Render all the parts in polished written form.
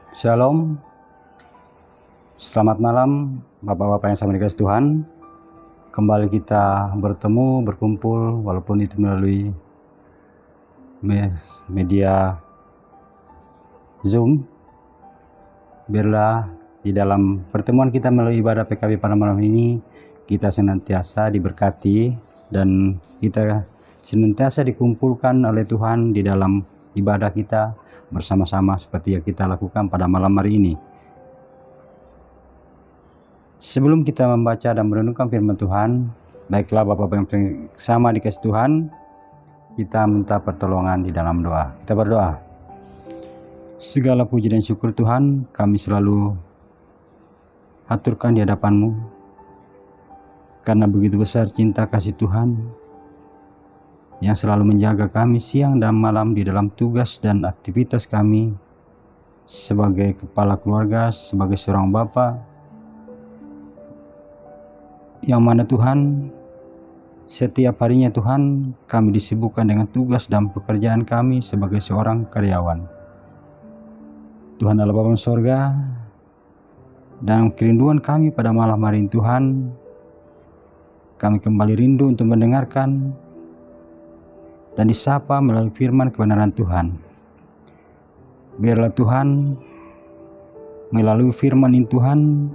Shalom, selamat malam Bapak-Bapak yang sama dikasih Tuhan. Kembali kita berkumpul walaupun itu melalui media Zoom. Biarlah di dalam pertemuan kita melalui ibadah PKB pada malam ini kita senantiasa diberkati dan kita senantiasa dikumpulkan oleh Tuhan di dalam ibadah kita bersama-sama seperti yang kita lakukan pada malam hari ini. Sebelum kita membaca dan merenungkan firman Tuhan, baiklah Bapak-Bapak yang sama dikasih Tuhan, kita minta pertolongan di dalam doa. Kita berdoa. Segala puji dan syukur Tuhan kami selalu aturkan di hadapan-Mu, karena begitu besar cinta kasih Tuhan yang selalu menjaga kami siang dan malam di dalam tugas dan aktivitas kami sebagai kepala keluarga, sebagai seorang bapa, yang mana Tuhan setiap harinya Tuhan kami disibukkan dengan tugas dan pekerjaan kami sebagai seorang karyawan. Tuhan Allah Bapa Sorga, dan kerinduan kami pada malam hari ini Tuhan, kami kembali rindu untuk mendengarkan dan disapa melalui firman kebenaran Tuhan. Biarlah Tuhan melalui firman ini Tuhan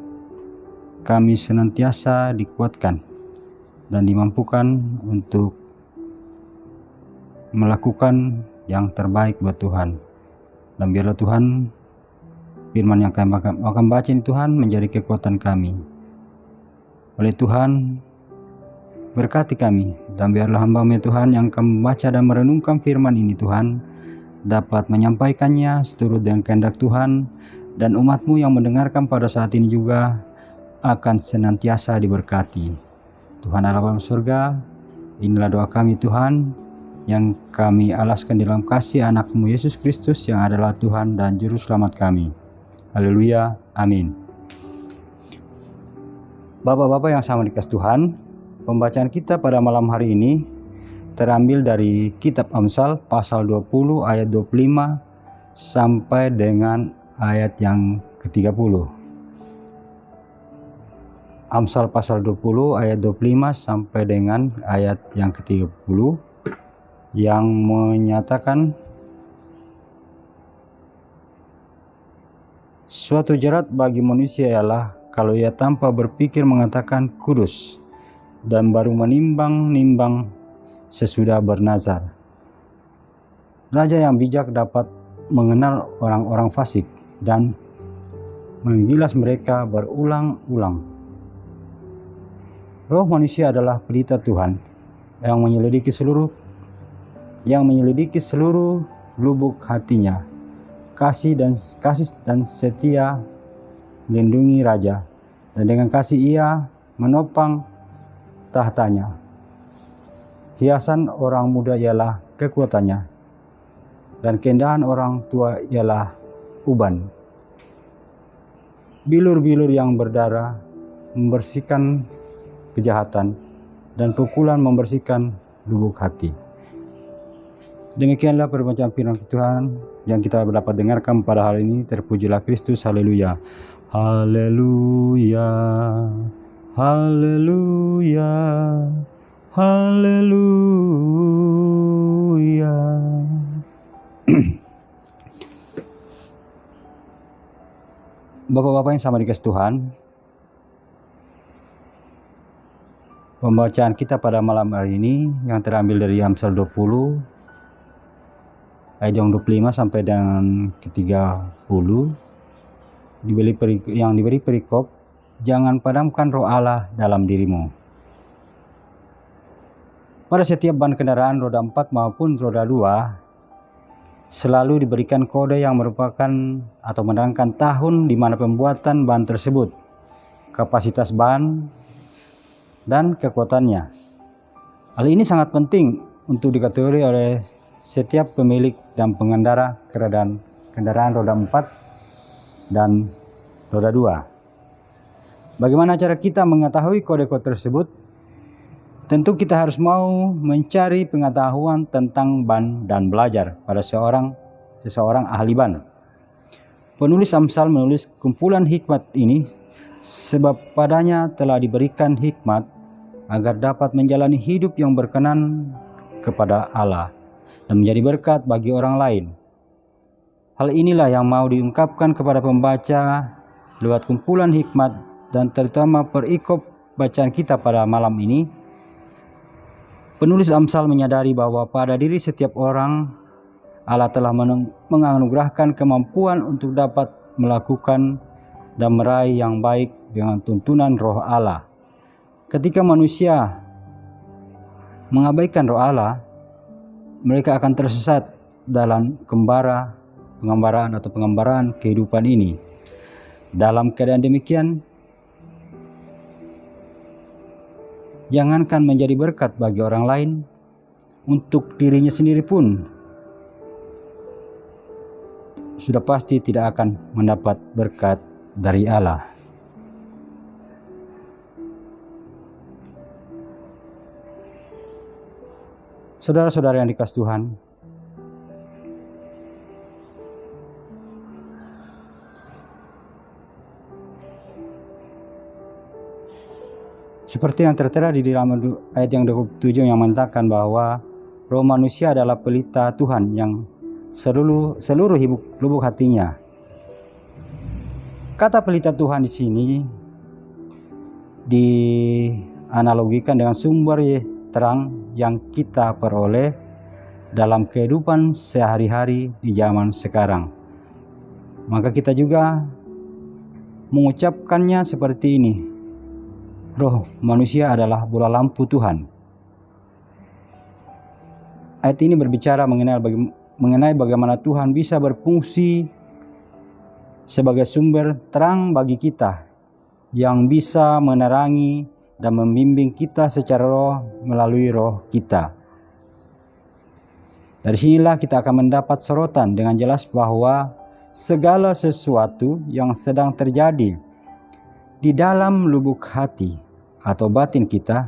kami senantiasa dikuatkan dan dimampukan untuk melakukan yang terbaik buat Tuhan. Dan biarlah Tuhan firman yang kami akan baca ini Tuhan menjadi kekuatan kami. Oleh Tuhan berkati kami, dan biarlah hamba-Mu Tuhan yang akan membaca dan merenungkan firman ini Tuhan dapat menyampaikannya seturut dengan kehendak Tuhan, dan umat-Mu yang mendengarkan pada saat ini juga akan senantiasa diberkati. Tuhan Allah Bapa surga, inilah doa kami Tuhan yang kami alaskan dalam kasih anak-Mu Yesus Kristus yang adalah Tuhan dan Juru Selamat kami. Haleluya, amin. Bapak-bapak yang sama dikasih Tuhan, pembacaan kita pada malam hari ini terambil dari kitab Amsal pasal 20 ayat 25 sampai dengan ayat yang ke-30. Amsal pasal 20 ayat 25 sampai dengan ayat yang ke-30 yang menyatakan, suatu jerat bagi manusia ialah kalau ia tanpa berpikir mengatakan kudus, dan baru menimbang-nimbang sesudah bernazar. Raja yang bijak dapat mengenal orang-orang fasik dan menggilas mereka berulang-ulang. Roh manusia adalah pelita Tuhan yang menyelidiki seluruh lubuk hatinya. Kasih dan setia melindungi raja, dan dengan kasih ia menopang tahtanya. Hiasan orang muda ialah kekuatannya, dan keindahan orang tua ialah uban. Bilur-bilur yang berdarah membersihkan kejahatan, dan pukulan membersihkan lubuk hati. Demikianlah perbacaan firman Tuhan yang kita dapat dengarkan pada hari ini. Terpujilah Kristus, haleluya. Haleluya. Haleluya. Haleluya. Bapak-bapak yang sama dikasih Tuhan, pembacaan kita pada malam hari ini yang terambil dari Amsal 20 ayat yang 25 sampai dengan ke-30 yang diberi perikop, jangan padamkan roh Allah dalam dirimu. Pada setiap ban kendaraan roda 4 maupun roda 2 selalu diberikan kode yang merupakan atau menerangkan tahun di mana pembuatan ban tersebut, kapasitas ban, dan kekuatannya. Hal ini sangat penting untuk diketahui oleh setiap pemilik dan pengendara kendaraan roda 4 dan roda 2. Bagaimana cara kita mengetahui kode-kode tersebut? Tentu kita harus mau mencari pengetahuan tentang ban dan belajar pada seseorang ahli ban. Penulis Amsal menulis kumpulan hikmat ini sebab padanya telah diberikan hikmat agar dapat menjalani hidup yang berkenan kepada Allah dan menjadi berkat bagi orang lain. Hal inilah yang mau diungkapkan kepada pembaca lewat kumpulan hikmat dan terutama perikop bacaan kita pada malam ini. Penulis Amsal menyadari bahwa pada diri setiap orang Allah telah menganugerahkan kemampuan untuk dapat melakukan dan meraih yang baik dengan tuntunan Roh Allah. Ketika manusia mengabaikan Roh Allah, mereka akan tersesat dalam pengambaraan kehidupan ini. Dalam keadaan demikian, jangankan menjadi berkat bagi orang lain, untuk dirinya sendiri pun sudah pasti tidak akan mendapat berkat dari Allah. Saudara-saudara yang dikasihi Tuhan, seperti yang tertera di dalam ayat yang 27 yang mengatakan bahwa roh manusia adalah pelita Tuhan yang seluruh lubuk hatinya. Kata pelita Tuhan di sini dianalogikan dengan sumber terang yang kita peroleh dalam kehidupan sehari-hari di zaman sekarang. Maka kita juga mengucapkannya seperti ini: roh manusia adalah bola lampu Tuhan. Ayat ini berbicara mengenai bagaimana Tuhan bisa berfungsi sebagai sumber terang bagi kita, yang bisa menerangi dan membimbing kita secara roh melalui roh kita. Dari sinilah kita akan mendapat sorotan dengan jelas bahwa segala sesuatu yang sedang terjadi di dalam lubuk hati atau batin kita,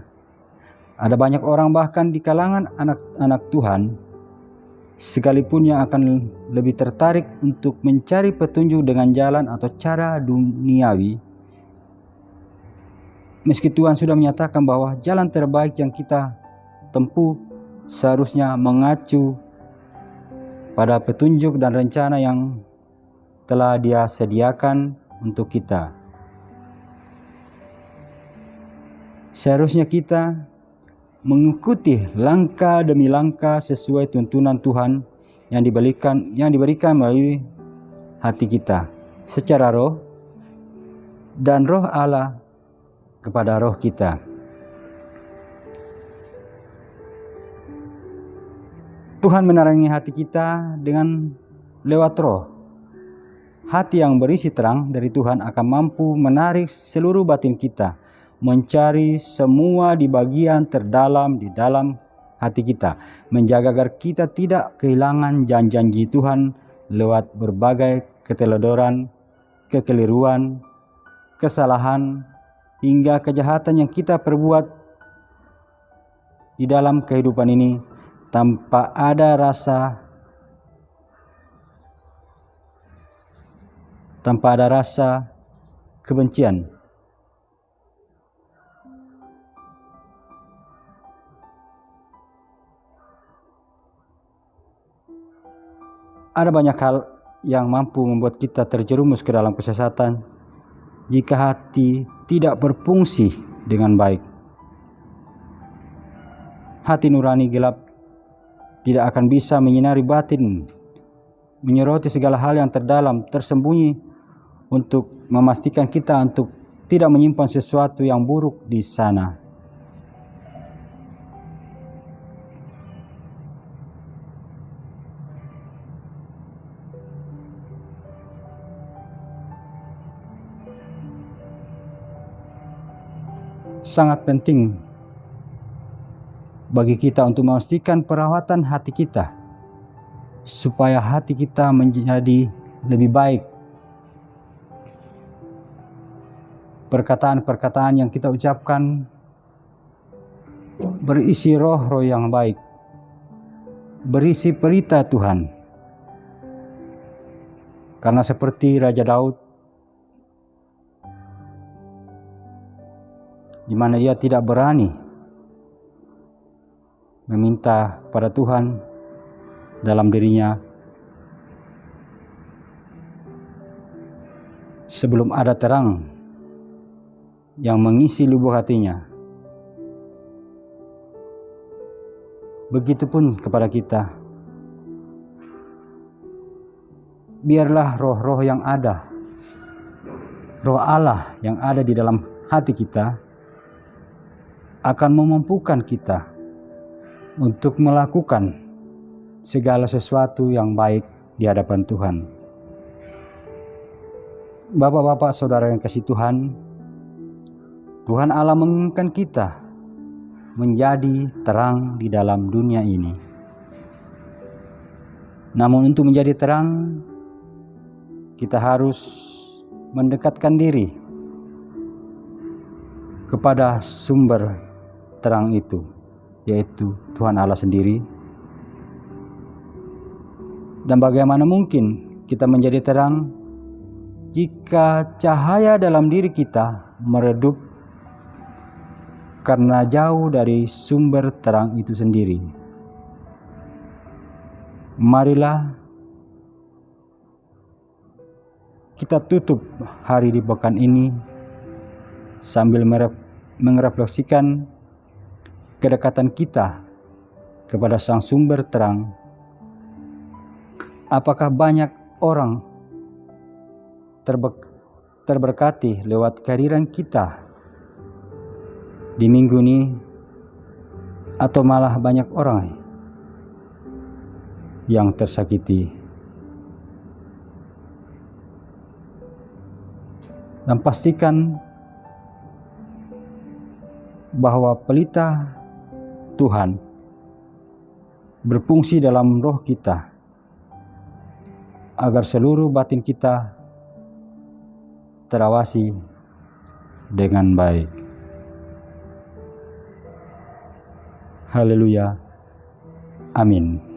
ada banyak orang bahkan di kalangan anak-anak Tuhan sekalipun yang akan lebih tertarik untuk mencari petunjuk dengan jalan atau cara duniawi, meski Tuhan sudah menyatakan bahwa jalan terbaik yang kita tempuh seharusnya mengacu pada petunjuk dan rencana yang telah Dia sediakan untuk kita. Seharusnya kita mengikuti langkah demi langkah sesuai tuntunan Tuhan yang diberikan melalui hati kita secara roh, dan roh Allah kepada roh kita. Tuhan menerangi hati kita dengan lewat roh. Hati yang berisi terang dari Tuhan akan mampu menarik seluruh batin kita, mencari semua di bagian terdalam di dalam hati kita, menjaga agar kita tidak kehilangan janji-janji Tuhan lewat berbagai keteledoran, kekeliruan, kesalahan, hingga kejahatan yang kita perbuat di dalam kehidupan ini tanpa ada rasa kebencian. Ada banyak hal yang mampu membuat kita terjerumus ke dalam kesesatan jika hati tidak berfungsi dengan baik. Hati nurani gelap tidak akan bisa menyinari batin, menyoroti segala hal yang terdalam, tersembunyi, untuk memastikan kita untuk tidak menyimpan sesuatu yang buruk di sana. Sangat penting bagi kita untuk memastikan perawatan hati kita, supaya hati kita menjadi lebih baik. Perkataan-perkataan yang kita ucapkan berisi roh-roh yang baik, berisi perintah Tuhan. Karena seperti Raja Daud, di mana dia tidak berani meminta pada Tuhan dalam dirinya sebelum ada terang yang mengisi lubuk hatinya. Begitupun kepada kita. Biarlah roh-roh yang ada, roh Allah yang ada di dalam hati kita akan memampukan kita untuk melakukan segala sesuatu yang baik di hadapan Tuhan. Bapak-bapak, saudara yang kasih Tuhan, Tuhan Allah menginginkan kita menjadi terang di dalam dunia ini. Namun untuk menjadi terang, kita harus mendekatkan diri kepada sumber terang itu, yaitu Tuhan Allah sendiri. Dan bagaimana mungkin kita menjadi terang jika cahaya dalam diri kita meredup karena jauh dari sumber terang itu sendiri? Marilah kita tutup hari di pekan ini sambil merefleksikan kedekatan kita kepada Sang Sumber Terang. Apakah banyak orang terberkati lewat kehadiran kita di minggu ini, atau malah banyak orang yang tersakiti? Dan pastikan bahwa pelita Tuhan berfungsi dalam roh kita agar seluruh batin kita terawasi dengan baik. Haleluya. Amin.